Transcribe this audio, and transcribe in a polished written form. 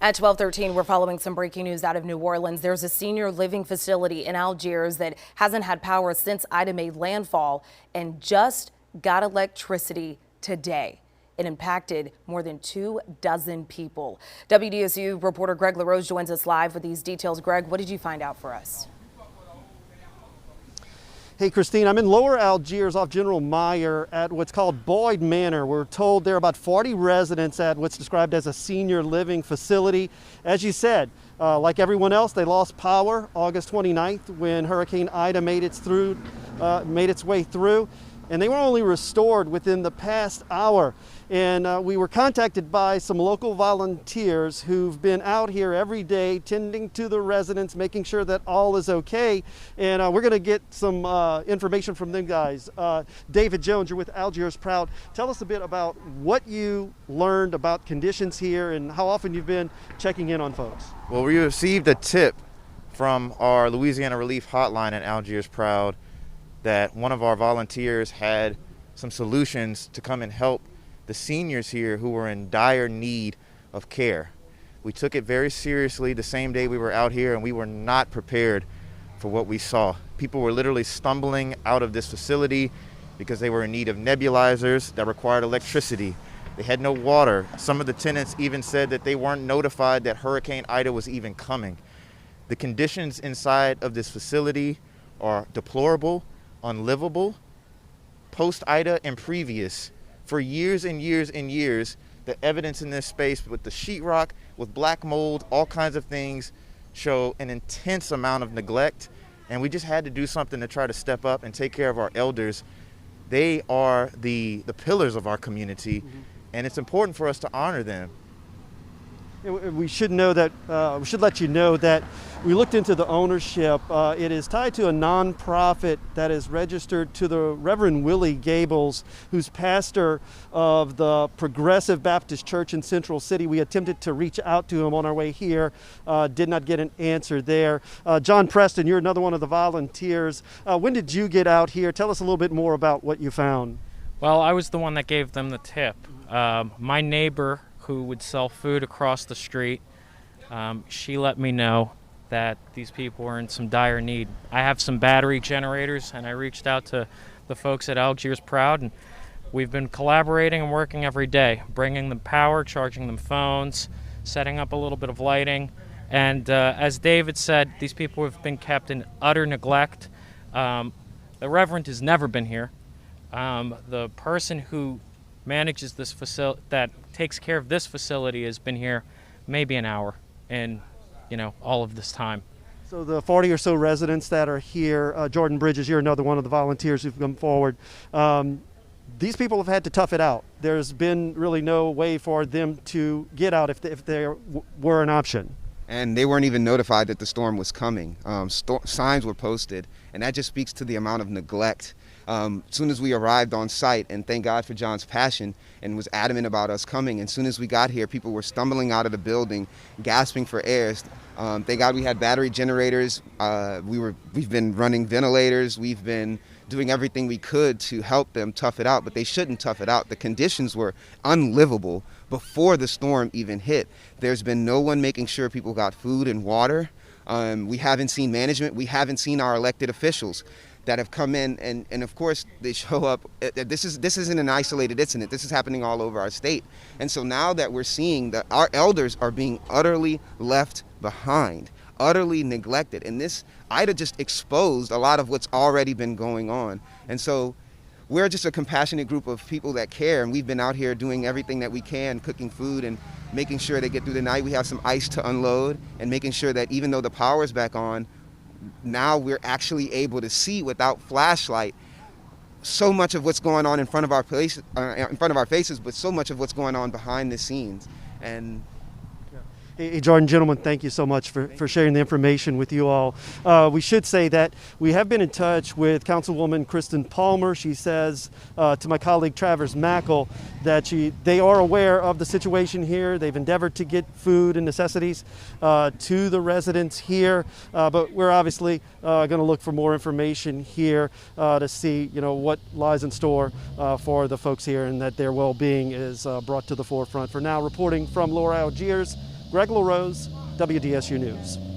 At 12:13, we're following some breaking news out of New Orleans. There's a senior living facility in Algiers that hasn't had power since Ida made landfall and just got electricity today. It impacted more than 24 people. WDSU reporter Greg LaRose joins us live with these details. Greg, what did you find out for us? Hey, Christine, I'm in Lower Algiers off General Meyer at what's called Boyd Manor. We're told there are about 40 residents at what's described as a senior living facility. As you said, like everyone else, they lost power August 29th when Hurricane Ida made its way through. And they were only restored within the past hour. And we were contacted by some local volunteers who've been out here every day tending to the residents, making sure that all is okay. And we're gonna get some information from them guys. David Jones, you're with Algiers Proud. Tell us a bit about what you learned about conditions here and how often you've been checking in on folks. Well, we received a tip from our Louisiana Relief Hotline at Algiers Proud that one of our volunteers had some solutions to come and help the seniors here who were in dire need of care. We took it very seriously the same day we were out here, and we were not prepared for what we saw. People were literally stumbling out of this facility because they were in need of nebulizers that required electricity. They had no water. Some of the tenants even said that they weren't notified that Hurricane Ida was even coming. The conditions inside of this facility are deplorable, unlivable, post-Ida and previous. For years and years and years, the evidence in this space with the sheetrock, with black mold, all kinds of things show an intense amount of neglect. And we just had to do something to try to step up and take care of our elders. They are the pillars of our community, and it's important for us to honor them. We should know that, we should let you know that we looked into the ownership. It is tied to a nonprofit that is registered to the Reverend Willie Gables, who's pastor of the Progressive Baptist Church in Central City. We attempted to reach out to him on our way here, did not get an answer there. John Preston, you're another one of the volunteers. When did you get out here? Tell us a little bit more about what you found. Well, I was the one that gave them the tip. My neighbor, who would sell food across the street, she let me know that these people were in some dire need. I have some battery generators, and I reached out to the folks at Algiers Proud, and we've been collaborating and working every day, bringing them power, charging them phones, setting up a little bit of lighting. And as David said, these people have been kept in utter neglect. The Reverend has never been here. The person who manages this facility, that takes care of this facility, has been here maybe an hour in, all of this time. So the 40 or so residents that are here, Jordan Bridges, you're another one of the volunteers who've come forward. These people have had to tough it out. There's been really no way for them to get out if there were an option. And they weren't even notified that the storm was coming. Signs were posted, and that just speaks to the amount of neglect. As soon as we arrived on site, and thank God for John's passion and was adamant about us coming, as soon as we got here, people were stumbling out of the building, gasping for air. Thank God we had battery generators. We've been running ventilators. We've been doing everything we could to help them tough it out, but they shouldn't tough it out. The conditions were unlivable before the storm even hit. There's been no one making sure people got food and water. We haven't seen management. We haven't seen our elected officials that have come in, and of course they show up. This isn't an isolated incident. This is happening all over our state. And so now that we're seeing that our elders are being utterly left behind, utterly neglected, and this Ida just exposed a lot of what's already been going on. And so we're just a compassionate group of people that care, and we've been out here doing everything that we can, cooking food and making sure they get through the night. We have some ice to unload, and making sure that even though the power is back on, now we're actually able to see without flashlight so much of what's going on in front of our faces, but so much of what's going on behind the scenes. And Hey, Jordan, gentlemen, thank you so much for sharing the information with you all. We should say that we have been in touch with Councilwoman Kristen Palmer. She says to my colleague Travers Mackel that they are aware of the situation here. They've endeavored to get food and necessities to the residents here, but we're obviously going to look for more information here to see, what lies in store for the folks here and that their well-being is brought to the forefront. For now, reporting from Lower Algiers, Greg LaRose, WDSU News.